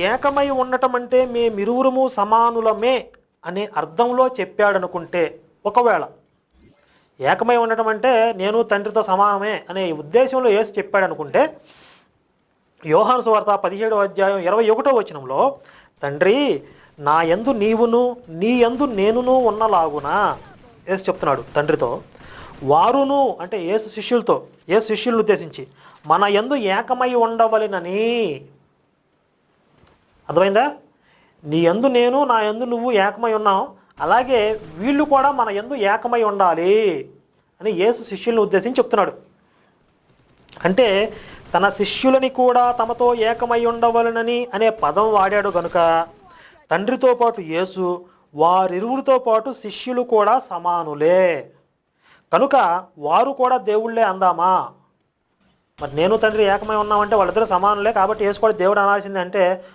ఏకమై ఉండటం అంటే మేమిరువురము సమానులమే అనే అర్థంలో చెప్పాడనుకుంటే, ఒకవేళ ఏకమై ఉండటం అంటే నేను తండ్రితో సమానమే అనే ఉద్దేశంలో యేసు చెప్పాడనుకుంటే, యోహాను సువార్త 17వ అధ్యాయం 21వ వచనంలో, తండ్రి నా యందు నీవును నీ యందు నేనును ఉన్నలాగున యేసు చెప్తున్నాడు తండ్రితో. వారును అంటే యేసు శిష్యులతో, యేసు శిష్యులను ఉద్దేశించి మన యందు ఏకమై ఉండవలెనని. అర్థమైందా? నీ యందు నేను నా యందు నువ్వు ఏకమై ఉన్నాం, అలాగే వీళ్ళు కూడా మన యందు ఏకమై ఉండాలి అని యేసు శిష్యులను ఉద్దేశించి చెప్తున్నాడు. అంటే తన శిష్యులని కూడా తమతో ఏకమై ఉండవలనని అనే పదం వాడాడు గనుక, తండ్రితో పాటు యేసు, వారిరువురితో పాటు శిష్యులు కూడా సమానులే కనుక వారు కూడా దేవుళ్ళే అందామా? మరి నేను తండ్రి ఏకమై ఉన్నామంటే వాళ్ళిద్దరూ సమానులే కాబట్టి యేసు కూడా దేవుడు అనాల్సిందే అంటే